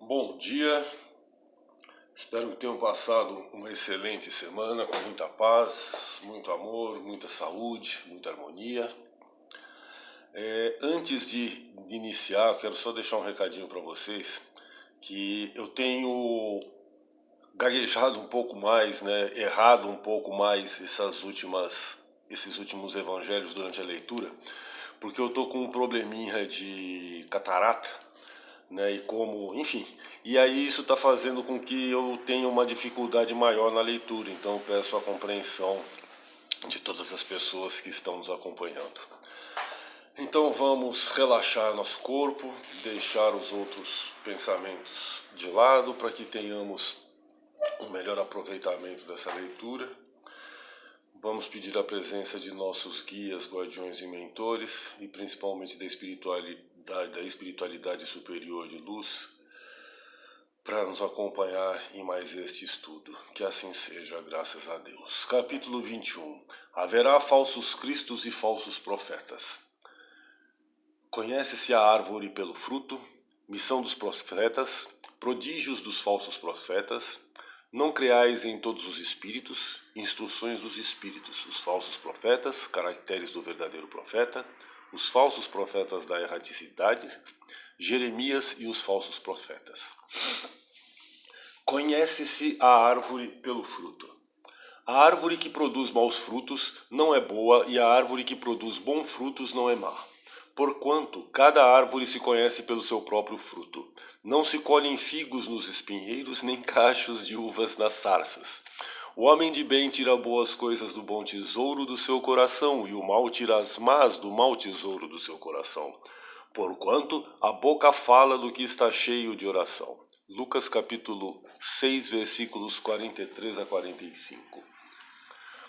Bom dia, espero que tenham passado uma excelente semana com muita paz, muito amor, muita saúde, muita harmonia. Antes de iniciar, quero só deixar um recadinho para vocês, que eu tenho gaguejado um pouco mais, né, errado um pouco mais esses últimos evangelhos durante a leitura, porque eu tô com um probleminha de catarata, né, enfim, e aí isso está fazendo com que eu tenha uma dificuldade maior na leitura, então eu peço a compreensão de todas as pessoas que estão nos acompanhando. Então vamos relaxar nosso corpo, deixar os outros pensamentos de lado para que tenhamos um melhor aproveitamento dessa leitura. Vamos pedir a presença de nossos guias, guardiões e mentores, e principalmente da espiritualidade superior de luz, para nos acompanhar em mais este estudo. Que assim seja, graças a Deus. Capítulo 21. Haverá falsos cristos e falsos profetas. Conhece-se a árvore pelo fruto, missão dos profetas, prodígios dos falsos profetas. Não creais em todos os espíritos, instruções dos espíritos, os falsos profetas, caracteres do verdadeiro profeta, os falsos profetas da erraticidade, Jeremias e os falsos profetas. Conhece-se a árvore pelo fruto. A árvore que produz maus frutos não é boa, e a árvore que produz bons frutos não é má. Porquanto cada árvore se conhece pelo seu próprio fruto. Não se colhem figos nos espinheiros, nem cachos de uvas nas sarças. O homem de bem tira boas coisas do bom tesouro do seu coração, e o mal tira as más do mau tesouro do seu coração. Porquanto a boca fala do que está cheio de oração. Lucas capítulo 6, versículos 43 a 45.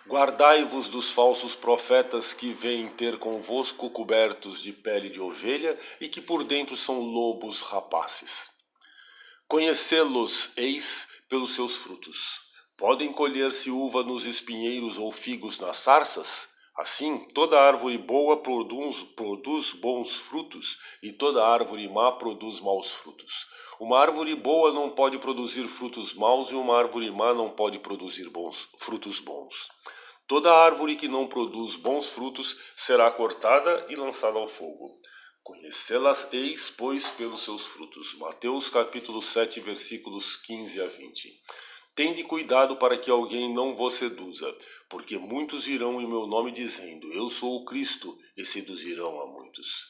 Guardai-vos dos falsos profetas que vêm ter convosco cobertos de pele de ovelha e que por dentro são lobos rapaces. Conhecê-los eis pelos seus frutos. Podem colher-se uva nos espinheiros ou figos nas sarças? Assim, toda árvore boa produz bons frutos, e toda árvore má produz maus frutos. Uma árvore boa não pode produzir frutos maus, e uma árvore má não pode produzir frutos bons. Toda árvore que não produz bons frutos será cortada e lançada ao fogo. Conhecê-las eis, pois, pelos seus frutos. Mateus capítulo 7, versículos 15 a 20. Tende cuidado para que alguém não vos seduza, porque muitos irão em meu nome dizendo, eu sou o Cristo, e seduzirão a muitos.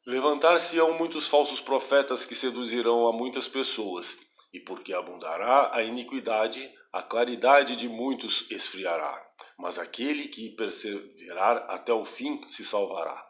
Levantar-se-ão muitos falsos profetas que seduzirão a muitas pessoas, e porque abundará a iniquidade, a claridade de muitos esfriará. Mas aquele que perseverar até o fim se salvará.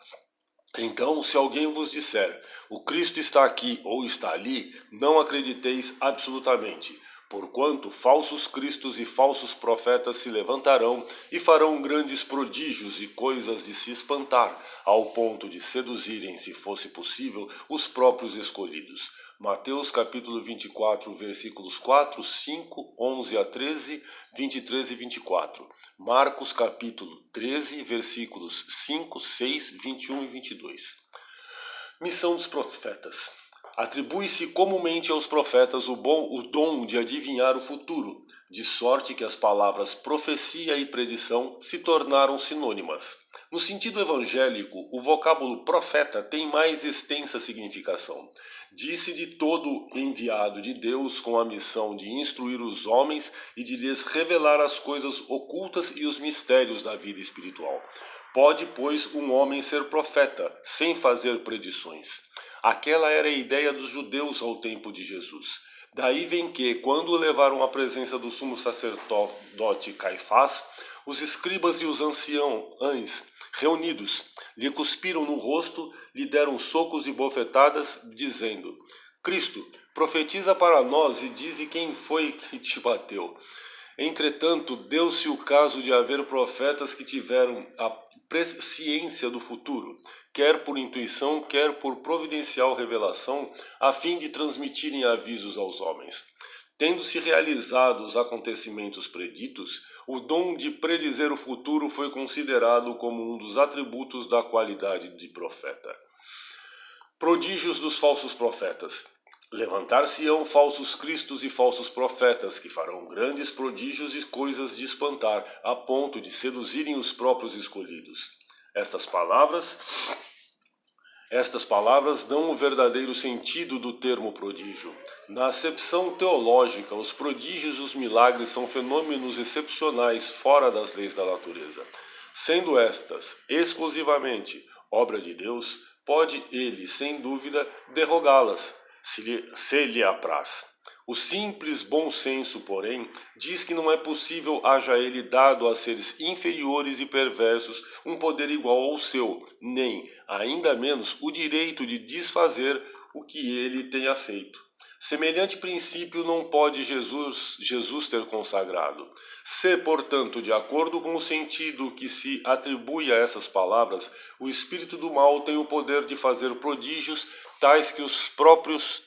Então, se alguém vos disser, o Cristo está aqui ou está ali, não acrediteis absolutamente, porquanto falsos cristos e falsos profetas se levantarão e farão grandes prodígios e coisas de se espantar, ao ponto de seduzirem, se fosse possível, os próprios escolhidos. Mateus capítulo 24, versículos 4, 5, 11 a 13, 23 e 24. Marcos capítulo 13, versículos 5, 6, 21 e 22. Missão dos profetas. Atribui-se comumente aos profetas o dom de adivinhar o futuro, de sorte que as palavras profecia e predição se tornaram sinônimas. No sentido evangélico, o vocábulo profeta tem mais extensa significação. Disse de todo enviado de Deus com a missão de instruir os homens e de lhes revelar as coisas ocultas e os mistérios da vida espiritual. Pode, pois, um homem ser profeta, sem fazer predições. Aquela era a ideia dos judeus ao tempo de Jesus. Daí vem que, quando o levaram à presença do sumo sacerdote Caifás, os escribas e os anciãos, reunidos, lhe cuspiram no rosto, lhe deram socos e bofetadas, dizendo, Cristo, profetiza para nós e dize quem foi que te bateu. Entretanto, deu-se o caso de haver profetas que tiveram a presciência do futuro, quer por intuição, quer por providencial revelação, a fim de transmitirem avisos aos homens. Tendo-se realizado os acontecimentos preditos, o dom de predizer o futuro foi considerado como um dos atributos da qualidade de profeta. Prodígios dos falsos profetas. Levantar-se-ão falsos cristos e falsos profetas, que farão grandes prodígios e coisas de espantar, a ponto de seduzirem os próprios escolhidos. Estas palavras dão o verdadeiro sentido do termo prodígio. Na acepção teológica, os prodígios e os milagres são fenômenos excepcionais fora das leis da natureza. Sendo estas exclusivamente obra de Deus, pode ele, sem dúvida, derrogá-las, se lhe apraz. O simples bom senso, porém, diz que não é possível haja ele dado a seres inferiores e perversos um poder igual ao seu, nem, ainda menos, o direito de desfazer o que ele tenha feito. Semelhante princípio não pode Jesus ter consagrado. Se, portanto, de acordo com o sentido que se atribui a essas palavras, o espírito do mal tem o poder de fazer prodígios tais que os próprios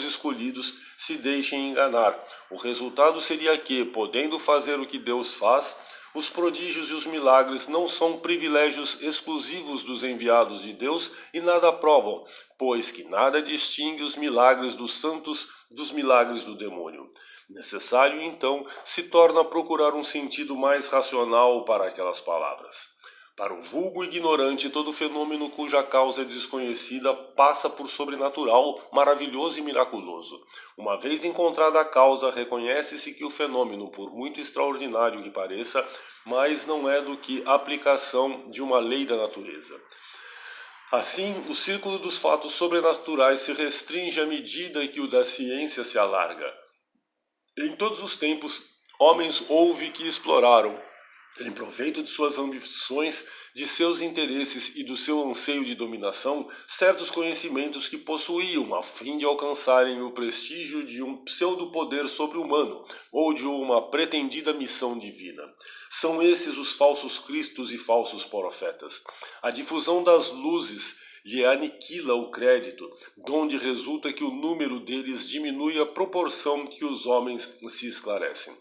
escolhidos se deixem enganar. O resultado seria que, podendo fazer o que Deus faz, os prodígios e os milagres não são privilégios exclusivos dos enviados de Deus e nada provam, pois que nada distingue os milagres dos santos dos milagres do demônio. Necessário, então, se torna procurar um sentido mais racional para aquelas palavras. Para o vulgo ignorante, todo fenômeno cuja causa é desconhecida passa por sobrenatural, maravilhoso e miraculoso. Uma vez encontrada a causa, reconhece-se que o fenômeno, por muito extraordinário que pareça, mais não é do que a aplicação de uma lei da natureza. Assim, o círculo dos fatos sobrenaturais se restringe à medida que o da ciência se alarga. Em todos os tempos, homens houve que exploraram, em proveito de suas ambições, de seus interesses e do seu anseio de dominação, certos conhecimentos que possuíam, a fim de alcançarem o prestígio de um pseudo-poder sobre-humano ou de uma pretendida missão divina. São esses os falsos cristos e falsos profetas. A difusão das luzes lhe aniquila o crédito, donde resulta que o número deles diminui à proporção que os homens se esclarecem.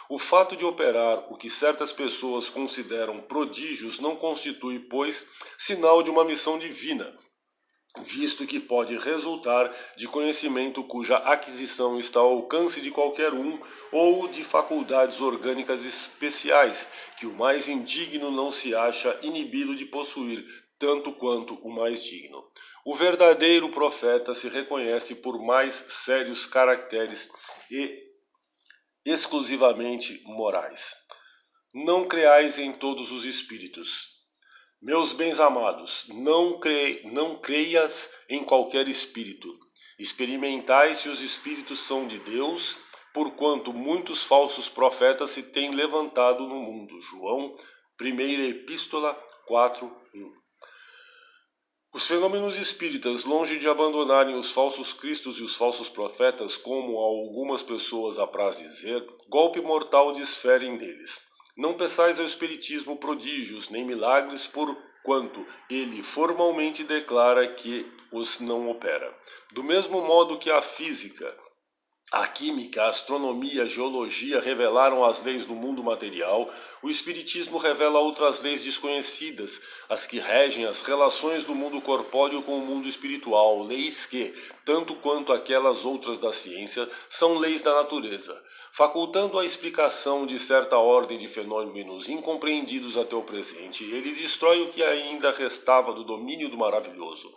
O fato de operar o que certas pessoas consideram prodígios não constitui, pois, sinal de uma missão divina, visto que pode resultar de conhecimento cuja aquisição está ao alcance de qualquer um ou de faculdades orgânicas especiais, que o mais indigno não se acha inibido de possuir, tanto quanto o mais digno. O verdadeiro profeta se reconhece por mais sérios caracteres e exclusivamente morais. Não creais em todos os espíritos. Meus bens amados, não creias em qualquer espírito. Experimentai se os espíritos são de Deus, porquanto muitos falsos profetas se têm levantado no mundo. João, 1ª Epístola 4:1. Os fenômenos espíritas, longe de abandonarem os falsos cristos e os falsos profetas, como a algumas pessoas apraz dizer, golpe mortal desferem deles. Não peçais ao espiritismo prodígios nem milagres, porquanto ele formalmente declara que os não opera. Do mesmo modo que a física, a química, a astronomia, a geologia revelaram as leis do mundo material, o espiritismo revela outras leis desconhecidas, as que regem as relações do mundo corpóreo com o mundo espiritual, leis que, tanto quanto aquelas outras da ciência, são leis da natureza, facultando a explicação de certa ordem de fenômenos incompreendidos até o presente. Ele destrói o que ainda restava do domínio do maravilhoso.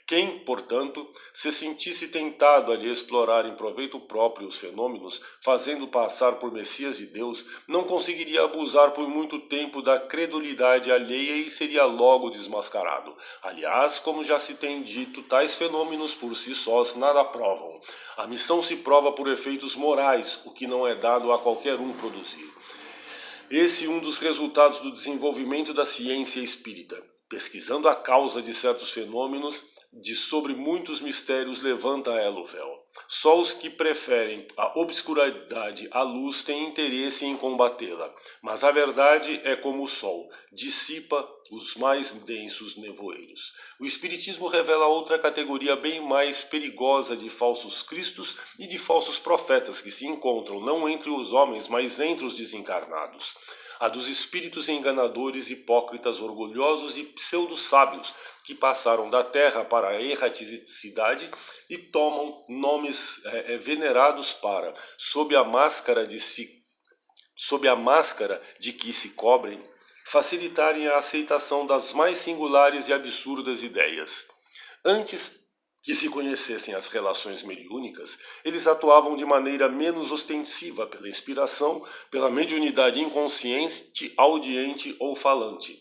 Quem, portanto, se sentisse tentado a lhe explorar em proveito próprio os fenômenos, fazendo passar por Messias de Deus, não conseguiria abusar por muito tempo da credulidade alheia e seria logo desmascarado. Aliás, como já se tem dito, tais fenômenos por si sós nada provam. A missão se prova por efeitos morais, o que não é dado a qualquer um produzir. Esse é um dos resultados do desenvolvimento da ciência espírita. Pesquisando a causa de certos fenômenos, de sobre muitos mistérios levanta ela o véu. Só os que preferem a obscuridade à luz têm interesse em combatê-la, mas a verdade é como o sol, dissipa os mais densos nevoeiros. O Espiritismo revela outra categoria bem mais perigosa de falsos cristos e de falsos profetas que se encontram não entre os homens, mas entre os desencarnados. a dos espíritos enganadores, hipócritas, orgulhosos e pseudo-sábios, que passaram da terra para a erraticidade e tomam nomes venerados para, sob a máscara de que se cobrem, facilitarem a aceitação das mais singulares e absurdas ideias. Antes que se conhecessem as relações mediúnicas, eles atuavam de maneira menos ostensiva pela inspiração, pela mediunidade inconsciente, audiente ou falante.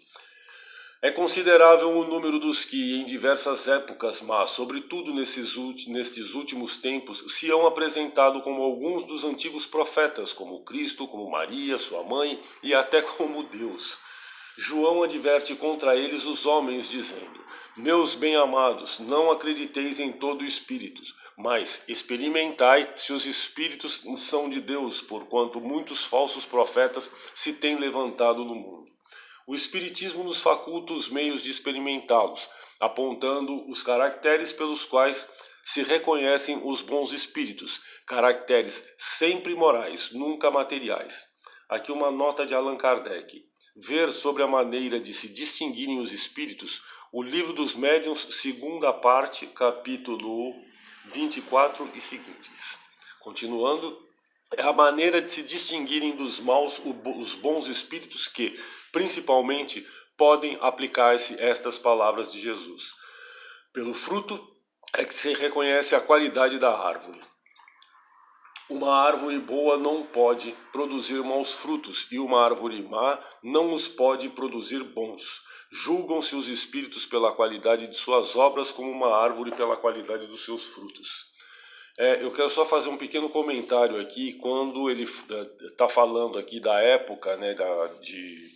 É considerável o número dos que, em diversas épocas, mas sobretudo nesses últimos tempos, se hão apresentado como alguns dos antigos profetas, como Cristo, como Maria, sua mãe, e até como Deus. João adverte contra eles os homens, dizendo: meus bem-amados, não acrediteis em todo o espírito, mas experimentai se os espíritos são de Deus, porquanto muitos falsos profetas se têm levantado no mundo. O Espiritismo nos faculta os meios de experimentá-los, apontando os caracteres pelos quais se reconhecem os bons espíritos, caracteres sempre morais, nunca materiais. Aqui uma nota de Allan Kardec. Ver sobre a maneira de se distinguirem os espíritos, o Livro dos Médiuns, segunda parte, capítulo 24 e seguintes. Continuando, é a maneira de se distinguirem dos maus os bons espíritos que, principalmente, podem aplicar-se estas palavras de Jesus. Pelo fruto é que se reconhece a qualidade da árvore. Uma árvore boa não pode produzir maus frutos, e uma árvore má não os pode produzir bons. Julgam-se os espíritos pela qualidade de suas obras, como uma árvore pela qualidade dos seus frutos. Eu quero só fazer um pequeno comentário aqui, quando ele está falando aqui da época, né, de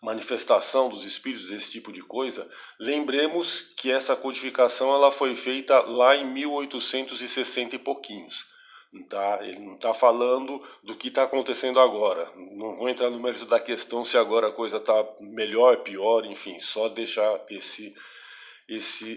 manifestação dos espíritos, esse tipo de coisa. Lembremos que essa codificação ela foi feita lá em 1860 e pouquinhos. Tá? Ele não está falando do que está acontecendo agora. Não vou entrar no mérito da questão se agora a coisa está melhor, pior, enfim, só deixar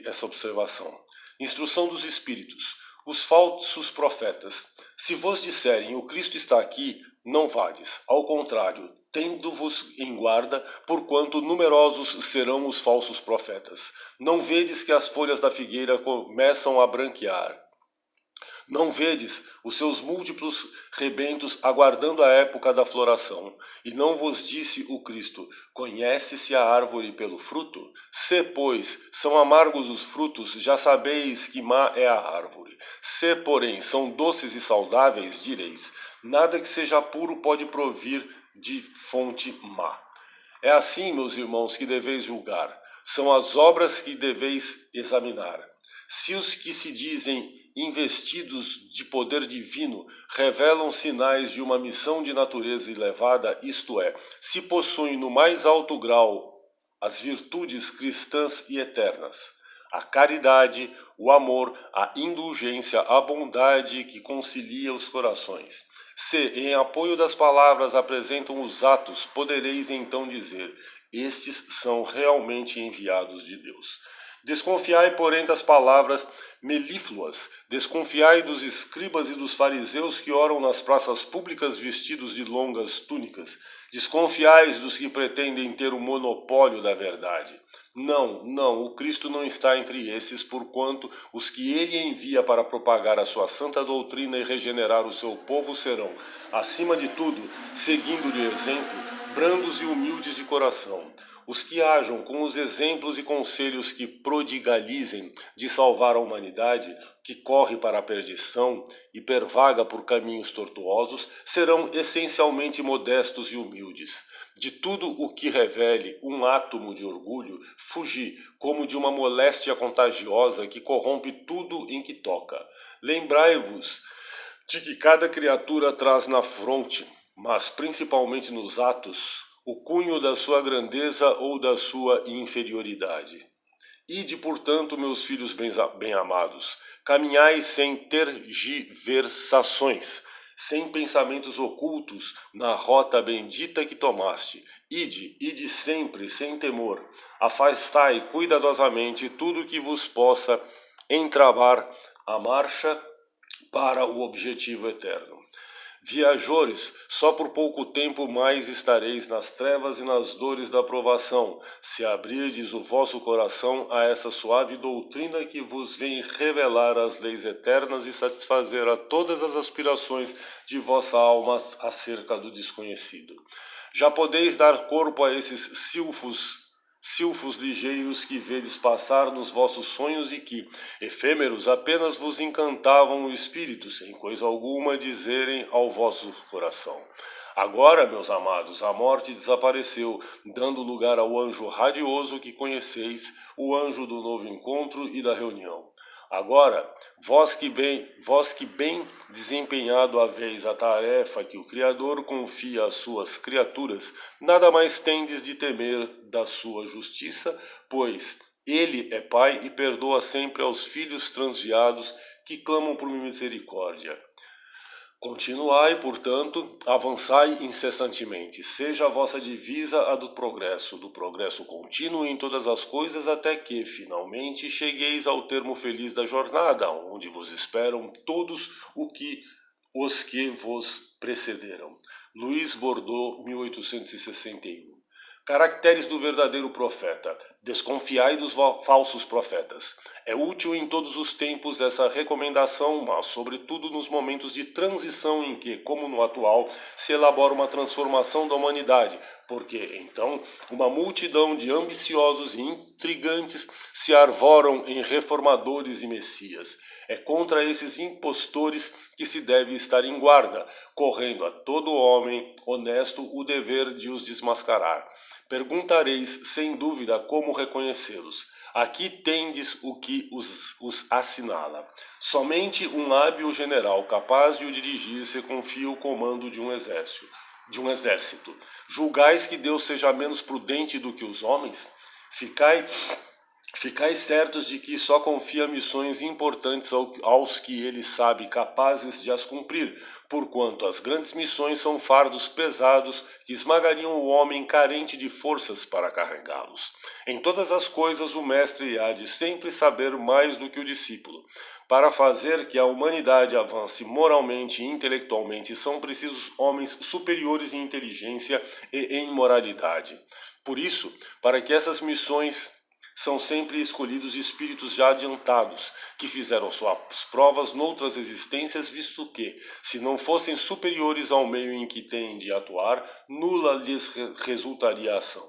essa observação. Instrução dos espíritos. Os falsos profetas. Se vos disserem o Cristo está aqui, não vades. Ao contrário, tendo-vos em guarda, porquanto numerosos serão os falsos profetas. Não vedes que as folhas da figueira começam a branquear? Não vedes os seus múltiplos rebentos aguardando a época da floração? E não vos disse o Cristo: conhece-se a árvore pelo fruto? Se, pois, são amargos os frutos, já sabeis que má é a árvore. Se, porém, são doces e saudáveis, direis: nada que seja puro pode provir de fonte má. É assim, meus irmãos, que deveis julgar. São as obras que deveis examinar. Se os que se dizem investidos de poder divino revelam sinais de uma missão de natureza elevada, isto é, se possuem no mais alto grau as virtudes cristãs e eternas, a caridade, o amor, a indulgência, a bondade que concilia os corações. Se, em apoio das palavras, apresentam os atos, podereis então dizer: estes são realmente enviados de Deus. Desconfiai, porém, das palavras melífluas, desconfiai dos escribas e dos fariseus que oram nas praças públicas vestidos de longas túnicas. Desconfiais dos que pretendem ter o monopólio da verdade. Não, o Cristo não está entre esses, porquanto os que ele envia para propagar a sua santa doutrina e regenerar o seu povo serão, acima de tudo, seguindo-lhe o exemplo, brandos e humildes de coração. Os que hajam com os exemplos e conselhos que prodigalizem de salvar a humanidade, que corre para a perdição e pervaga por caminhos tortuosos, serão essencialmente modestos e humildes. De tudo o que revele um átomo de orgulho, fugi, como de uma moléstia contagiosa que corrompe tudo em que toca. Lembrai-vos de que cada criatura traz na fronte, mas principalmente nos atos, o cunho da sua grandeza ou da sua inferioridade. Ide, portanto, meus filhos bem-amados, caminhai sem tergiversações, sem pensamentos ocultos na rota bendita que tomaste. Ide sempre, sem temor. Afastai cuidadosamente tudo que vos possa entravar a marcha para o objetivo eterno. Viajores, só por pouco tempo mais estareis nas trevas e nas dores da provação, se abrirdes o vosso coração a essa suave doutrina que vos vem revelar as leis eternas e satisfazer a todas as aspirações de vossa alma acerca do desconhecido. Já podeis dar corpo a esses silfos ligeiros que vedes passar nos vossos sonhos e que, efêmeros, apenas vos encantavam o espírito, sem coisa alguma dizerem ao vosso coração. Agora, meus amados, a morte desapareceu, dando lugar ao anjo radioso que conheceis, o anjo do novo encontro e da reunião. Agora, vós que bem desempenhado haveis a tarefa que o Criador confia às suas criaturas, nada mais tendes de temer da sua justiça, pois ele é Pai e perdoa sempre aos filhos transviados que clamam por misericórdia. Continuai, portanto, avançai incessantemente, seja a vossa divisa a do progresso contínuo em todas as coisas, até que, finalmente, chegueis ao termo feliz da jornada, onde vos esperam todos os que vos precederam. Luiz Bordeaux, 1861. Caracteres do verdadeiro profeta. Desconfiai dos falsos profetas. É útil em todos os tempos essa recomendação, mas sobretudo nos momentos de transição em que, como no atual, se elabora uma transformação da humanidade, porque então uma multidão de ambiciosos e intrigantes se arvoram em reformadores e messias. É contra esses impostores que se deve estar em guarda, correndo a todo homem honesto o dever de os desmascarar. Perguntareis, sem dúvida, como reconhecê-los. Aqui tendes o que os assinala. Somente um hábil general capaz de o dirigir-se confia o comando de um exército. Julgais que Deus seja menos prudente do que os homens? Ficai certos de que só confia missões importantes aos que ele sabe capazes de as cumprir, porquanto as grandes missões são fardos pesados que esmagariam o homem carente de forças para carregá-los. Em todas as coisas o mestre há de sempre saber mais do que o discípulo. Para fazer que a humanidade avance moralmente e intelectualmente são precisos homens superiores em inteligência e em moralidade. Por isso, para que essas missões são sempre escolhidos espíritos já adiantados, que fizeram suas provas noutras existências, visto que, se não fossem superiores ao meio em que têm de atuar, nula lhes resultaria a ação.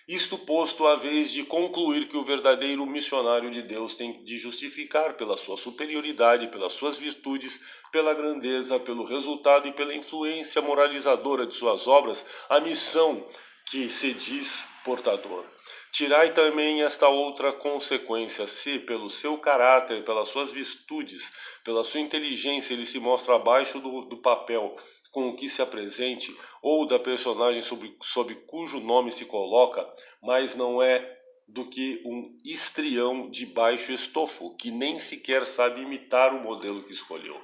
Isto posto, a vez de concluir que o verdadeiro missionário de Deus tem de justificar pela sua superioridade, pelas suas virtudes, pela grandeza, pelo resultado e pela influência moralizadora de suas obras, a missão que se diz portador. Tirai também esta outra consequência, se pelo seu caráter, pelas suas virtudes, pela sua inteligência ele se mostra abaixo do papel com o que se apresente, ou da personagem sob cujo nome se coloca, mas não é do que um histrião de baixo estofo, que nem sequer sabe imitar o modelo que escolheu.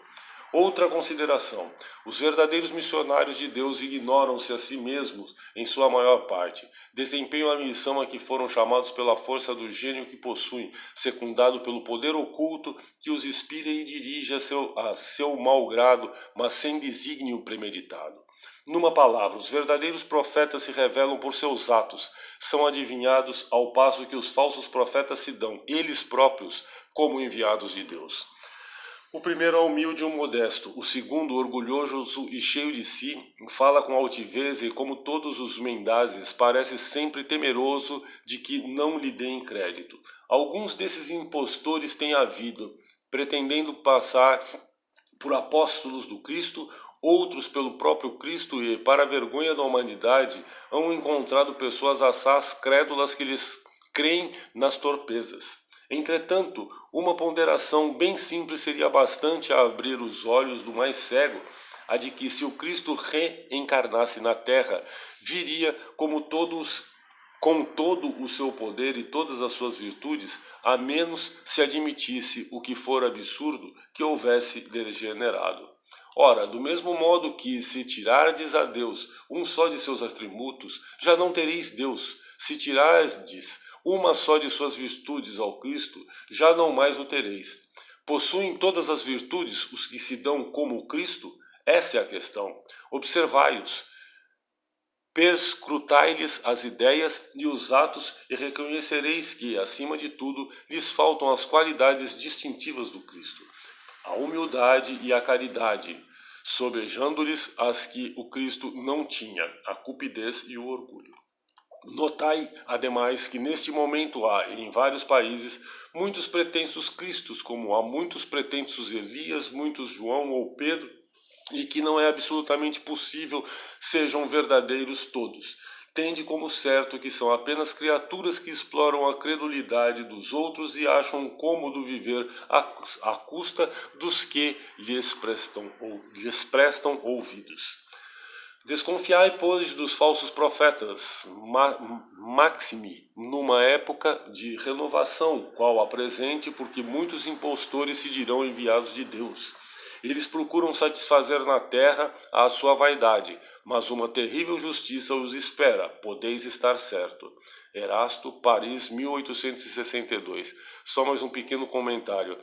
Outra consideração: os verdadeiros missionários de Deus ignoram-se a si mesmos em sua maior parte. Desempenham a missão a que foram chamados pela força do gênio que possuem, secundado pelo poder oculto que os inspira e dirige a seu mau grado, mas sem desígnio premeditado. Numa palavra, os verdadeiros profetas se revelam por seus atos, são adivinhados ao passo que os falsos profetas se dão, eles próprios, como enviados de Deus. O primeiro é humilde e modesto, o segundo, orgulhoso e cheio de si, fala com altivez e, como todos os mendazes, parece sempre temeroso de que não lhe deem crédito. Alguns desses impostores têm havido, pretendendo passar por apóstolos do Cristo, outros pelo próprio Cristo e, para a vergonha da humanidade, hão encontrado pessoas assaz crédulas que lhes creem nas torpezas. Entretanto, uma ponderação bem simples seria bastante a abrir os olhos do mais cego, a de que se o Cristo reencarnasse na terra, viria com todo o seu poder e todas as suas virtudes, a menos se admitisse o que for absurdo que houvesse degenerado. Ora, do mesmo modo que, se tirardes a Deus um só de seus atributos, já não tereis Deus. Se tirardes uma só de suas virtudes ao Cristo, já não mais o tereis. Possuem todas as virtudes os que se dão como Cristo? Essa é a questão. Observai-os, perscrutai-lhes as ideias e os atos e reconhecereis que, acima de tudo, lhes faltam as qualidades distintivas do Cristo, a humildade e a caridade, sobejando-lhes as que o Cristo não tinha, a cupidez e o orgulho. Notai, ademais, que neste momento há, em vários países, muitos pretensos Cristos, como há muitos pretensos Elias, muitos João ou Pedro, e que não é absolutamente possível sejam verdadeiros todos. Tende como certo que são apenas criaturas que exploram a credulidade dos outros e acham cômodo viver à custa dos que lhes prestam ouvidos. Desconfiai, pois, dos falsos profetas, maxime, numa época de renovação, qual a presente, porque muitos impostores se dirão enviados de Deus. Eles procuram satisfazer na terra a sua vaidade, mas uma terrível justiça os espera, podeis estar certo. Erasto, Paris, 1862. Só mais um pequeno comentário.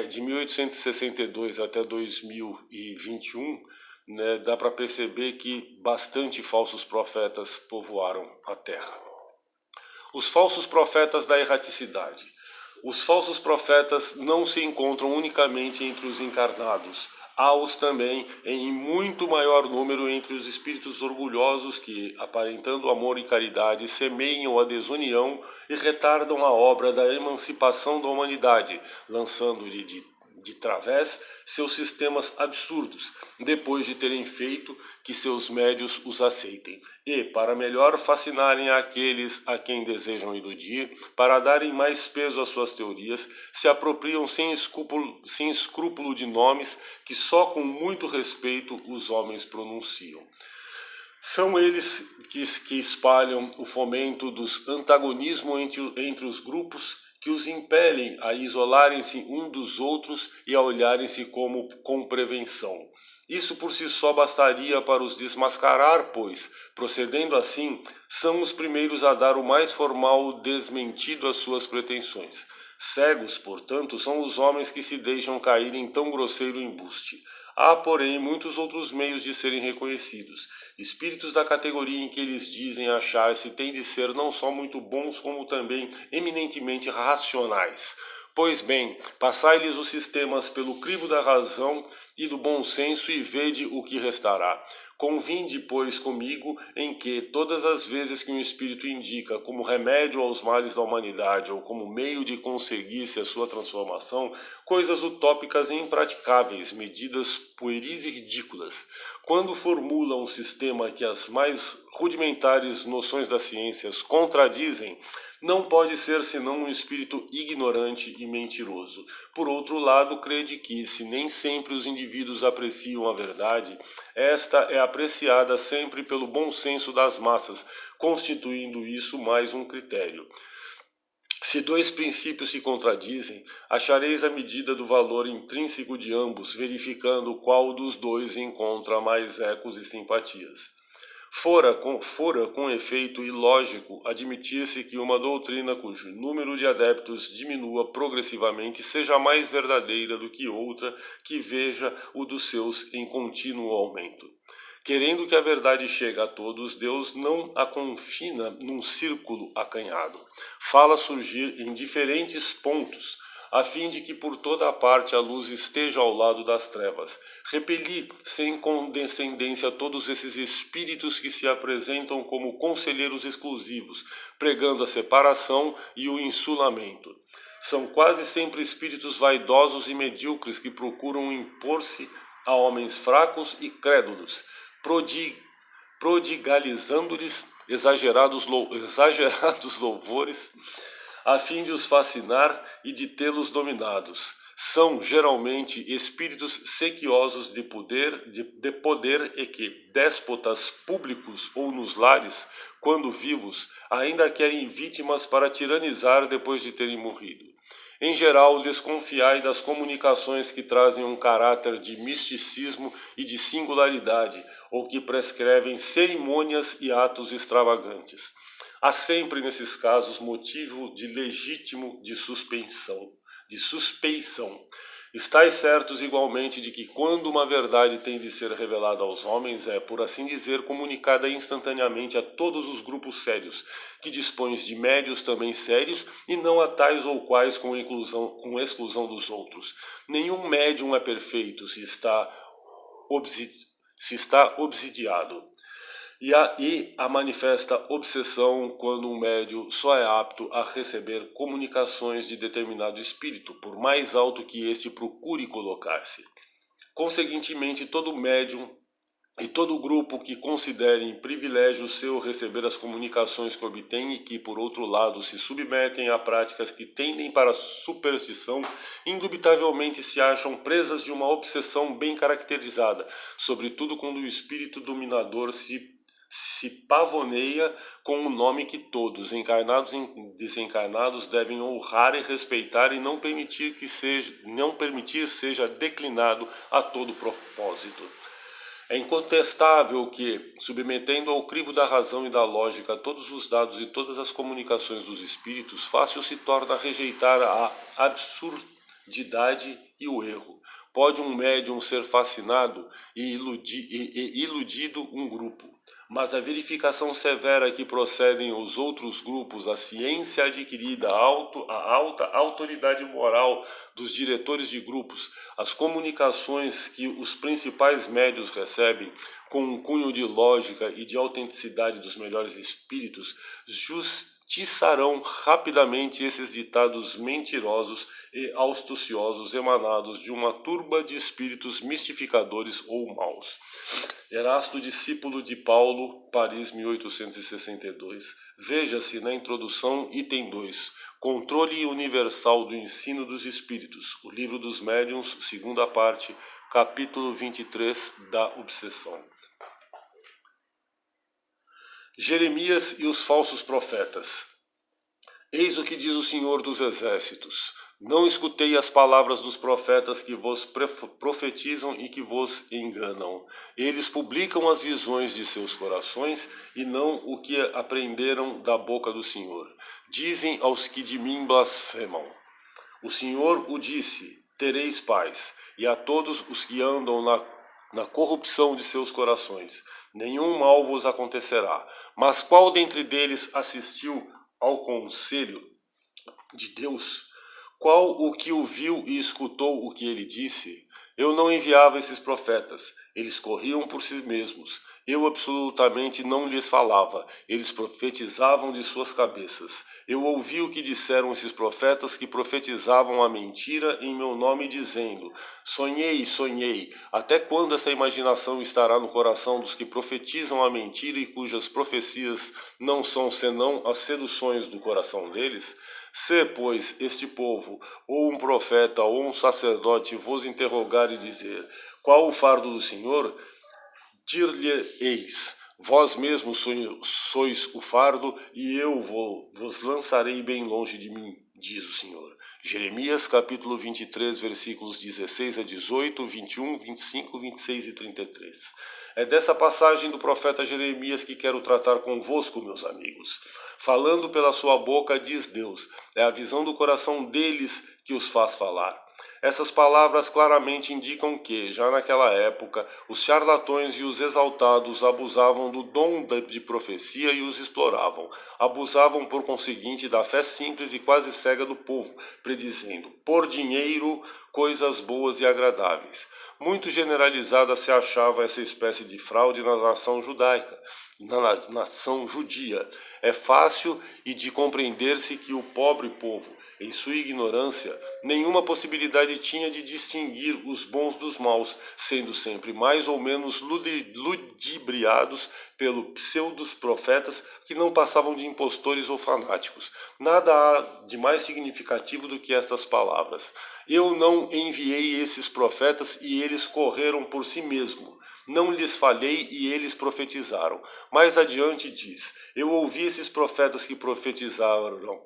De 1862 até 2021, né, dá para perceber que bastante falsos profetas povoaram a terra. Os falsos profetas da erraticidade. Os falsos profetas não se encontram unicamente entre os encarnados. Há-os também em muito maior número entre os espíritos orgulhosos que, aparentando amor e caridade, semeiam a desunião e retardam a obra da emancipação da humanidade, lançando-lhe de través seus sistemas absurdos, depois de terem feito que seus médios os aceitem, e, para melhor fascinarem aqueles a quem desejam iludir, para darem mais peso às suas teorias, se apropriam sem escrúpulo de nomes que só com muito respeito os homens pronunciam. São eles que espalham o fomento dos antagonismos entre os grupos, que os impelem a isolarem-se um dos outros e a olharem-se como com prevenção. Isso por si só bastaria para os desmascarar, pois, procedendo assim, são os primeiros a dar o mais formal desmentido às suas pretensões. Cegos, portanto, são os homens que se deixam cair em tão grosseiro embuste. Há, porém, muitos outros meios de serem reconhecidos. Espíritos da categoria em que eles dizem achar-se têm de ser não só muito bons, como também eminentemente racionais. Pois bem, passai-lhes os sistemas pelo crivo da razão e do bom senso e vede o que restará. Convinde, pois, comigo em que, todas as vezes que um espírito indica como remédio aos males da humanidade ou como meio de conseguir-se a sua transformação, coisas utópicas e impraticáveis, medidas pueris e ridículas, quando formula um sistema que as mais rudimentares noções das ciências contradizem, não pode ser senão um espírito ignorante e mentiroso. Por outro lado, crede que, se nem sempre os indivíduos apreciam a verdade, esta é apreciada sempre pelo bom senso das massas, constituindo isso mais um critério. Se dois princípios se contradizem, achareis a medida do valor intrínseco de ambos, verificando qual dos dois encontra mais ecos e simpatias. Fora com efeito ilógico admitir-se que uma doutrina cujo número de adeptos diminua progressivamente seja mais verdadeira do que outra que veja o dos seus em contínuo aumento. Querendo que a verdade chegue a todos, Deus não a confina num círculo acanhado. Fala surgir em diferentes pontos, a fim de que por toda a parte a luz esteja ao lado das trevas. Repeli sem condescendência todos esses espíritos que se apresentam como conselheiros exclusivos, pregando a separação e o insulamento. São quase sempre espíritos vaidosos e medíocres que procuram impor-se a homens fracos e crédulos, prodigalizando-lhes exagerados louvores, a fim de os fascinar e de tê-los dominados. São, geralmente, espíritos sequiosos de poder e que, déspotas públicos ou nos lares, quando vivos, ainda querem vítimas para tiranizar depois de terem morrido. Em geral, desconfiai das comunicações que trazem um caráter de misticismo e de singularidade, ou que prescrevem cerimônias e atos extravagantes. Há sempre nesses casos motivo de legítimo de suspeição. Estais certos igualmente de que quando uma verdade tem de ser revelada aos homens, é, por assim dizer, comunicada instantaneamente a todos os grupos sérios, que dispões de médios também sérios, e não a tais ou quais com exclusão dos outros. Nenhum médium é perfeito se está obsidiado. E a manifesta obsessão quando um médium só é apto a receber comunicações de determinado espírito, por mais alto que este procure colocar-se. Conseguintemente, todo médium e todo grupo que considerem privilégio seu receber as comunicações que obtém e que, por outro lado, se submetem a práticas que tendem para a superstição, indubitavelmente se acham presas de uma obsessão bem caracterizada, sobretudo quando o espírito dominador se pavoneia com o nome que todos, encarnados e desencarnados, devem honrar e respeitar e não permitir seja declinado a todo propósito. É incontestável que, submetendo ao crivo da razão e da lógica todos os dados e todas as comunicações dos espíritos, fácil se torna rejeitar a absurdidade e o erro. Pode um médium ser fascinado e iludido um grupo, mas a verificação severa que procedem os outros grupos, a ciência adquirida, a alta autoridade moral dos diretores de grupos, as comunicações que os principais médios recebem, com um cunho de lógica e de autenticidade dos melhores espíritos, justiçarão rapidamente esses ditados mentirosos e astuciosos emanados de uma turba de espíritos mistificadores ou maus. Erasto, discípulo de Paulo, Paris, 1862. Veja-se na introdução, item 2, Controle Universal do Ensino dos Espíritos, o Livro dos Médiuns, segunda parte, capítulo 23 da Obsessão. Jeremias e os falsos profetas. Eis o que diz o Senhor dos Exércitos. Não escutei as palavras dos profetas que vos profetizam e que vos enganam. Eles publicam as visões de seus corações e não o que aprenderam da boca do Senhor. Dizem aos que de mim blasfemam. O Senhor o disse, tereis paz, e a todos os que andam na corrupção de seus corações. Nenhum mal vos acontecerá. Mas qual dentre deles assistiu ao conselho de Deus? Qual o que o viu e escutou o que ele disse? Eu não enviava esses profetas, eles corriam por si mesmos. Eu absolutamente não lhes falava, eles profetizavam de suas cabeças. Eu ouvi o que disseram esses profetas que profetizavam a mentira em meu nome, dizendo: sonhei, sonhei. Até quando essa imaginação estará no coração dos que profetizam a mentira e cujas profecias não são senão as seduções do coração deles? Se, pois, este povo, ou um profeta, ou um sacerdote vos interrogar e dizer: qual o fardo do Senhor? Dir-lhe-eis: vós mesmos sois o fardo, e eu vos lançarei bem longe de mim, diz o Senhor. Jeremias capítulo 23, versículos 16 a 18, 21, 25, 26 e 33. É dessa passagem do profeta Jeremias que quero tratar convosco, meus amigos. Falando pela sua boca, diz Deus, é a visão do coração deles que os faz falar. Essas palavras claramente indicam que, já naquela época, os charlatões e os exaltados abusavam do dom de profecia e os exploravam. Abusavam, por conseguinte, da fé simples e quase cega do povo, predizendo, por dinheiro, coisas boas e agradáveis. Muito generalizada se achava essa espécie de fraude na nação judaica, na nação judia. É fácil e de compreender-se que o pobre povo, em sua ignorância, nenhuma possibilidade tinha de distinguir os bons dos maus, sendo sempre mais ou menos ludibriados pelos pseudos profetas que não passavam de impostores ou fanáticos. Nada há de mais significativo do que estas palavras. Eu não enviei esses profetas e eles correram por si mesmos. Não lhes falei e eles profetizaram. Mais adiante diz, eu ouvi esses profetas que profetizavam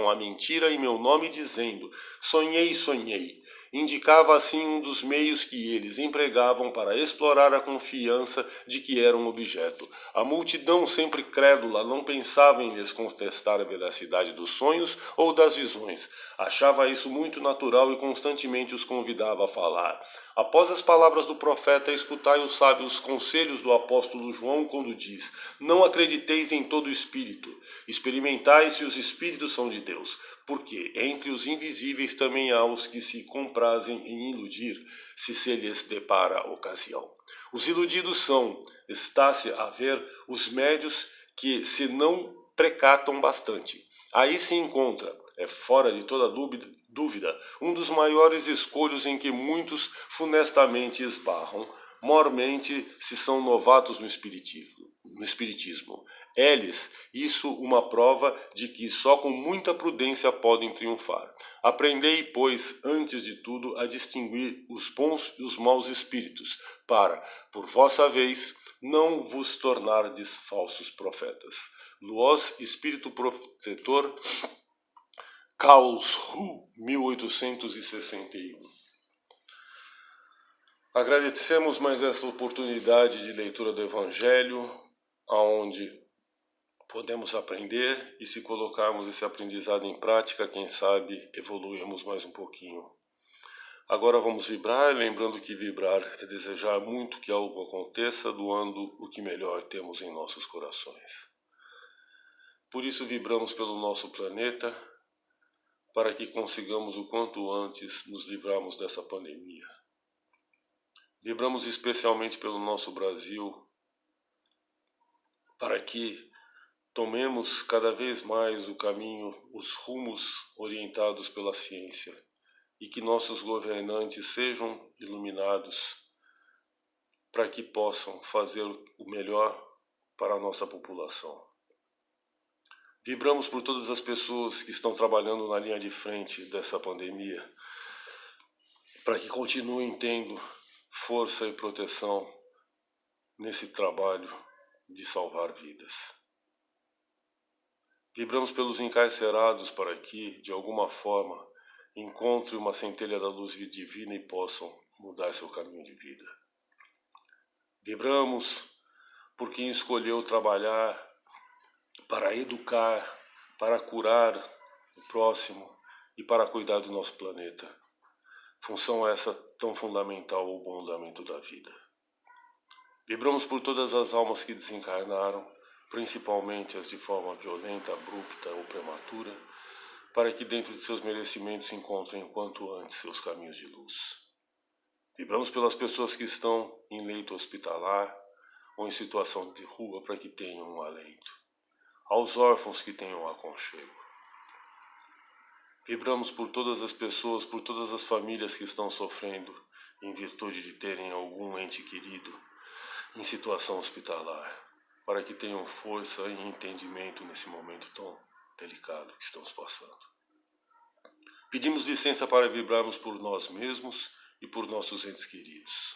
a mentira em meu nome, dizendo, sonhei, sonhei. Indicava assim um dos meios que eles empregavam para explorar a confiança de que eram objeto. A multidão, sempre crédula, não pensava em lhes contestar a veracidade dos sonhos ou das visões. Achava isso muito natural e constantemente os convidava a falar. Após as palavras do profeta, escutai os sábios conselhos do apóstolo João quando diz: não acrediteis em todo espírito, experimentai se os espíritos são de Deus, porque entre os invisíveis também há os que se comprazem em iludir, se lhes depara a ocasião. Os iludidos são, está-se a ver, os médios que se não precatam bastante. Aí se encontra, é fora de toda dúvida, um dos maiores escolhos em que muitos funestamente esbarram, mormente se são novatos no espiritismo. É-lhes isso uma prova de que só com muita prudência podem triunfar. Aprendei, pois, antes de tudo, a distinguir os bons e os maus espíritos, para, por vossa vez, não vos tornardes falsos profetas. Luoz, Espírito Protetor, Karlsruhe, 1861. Agradecemos mais essa oportunidade de leitura do Evangelho, aonde podemos aprender, e se colocarmos esse aprendizado em prática, quem sabe evoluirmos mais um pouquinho. Agora vamos vibrar, lembrando que vibrar é desejar muito que algo aconteça, doando o que melhor temos em nossos corações. Por isso vibramos pelo nosso planeta, para que consigamos o quanto antes nos livrarmos dessa pandemia. Vibramos especialmente pelo nosso Brasil, para que tomemos cada vez mais o caminho, os rumos orientados pela ciência, e que nossos governantes sejam iluminados para que possam fazer o melhor para a nossa população. Vibramos por todas as pessoas que estão trabalhando na linha de frente dessa pandemia, para que continuem tendo força e proteção nesse trabalho de salvar vidas. Vibramos pelos encarcerados para que, de alguma forma, encontrem uma centelha da luz divina e possam mudar seu caminho de vida. Vibramos por quem escolheu trabalhar para educar, para curar o próximo e para cuidar do nosso planeta. Função essa tão fundamental ao bom andamento da vida. Vibramos por todas as almas que desencarnaram, principalmente as de forma violenta, abrupta ou prematura, para que dentro de seus merecimentos encontrem quanto antes seus caminhos de luz. Vibramos pelas pessoas que estão em leito hospitalar ou em situação de rua para que tenham um alento. Aos órfãos que tenham aconchego. Vibramos por todas as pessoas, por todas as famílias que estão sofrendo em virtude de terem algum ente querido em situação hospitalar, para que tenham força e entendimento nesse momento tão delicado que estamos passando. Pedimos licença para vibrarmos por nós mesmos e por nossos entes queridos.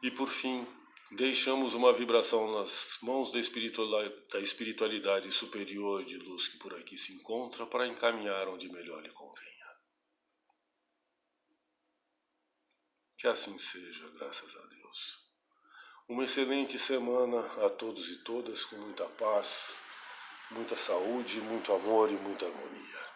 E por fim, deixamos uma vibração nas mãos da espiritualidade superior de luz que por aqui se encontra para encaminhar onde melhor lhe convenha. Que assim seja, graças a Deus. Uma excelente semana a todos e todas, com muita paz, muita saúde, muito amor e muita harmonia.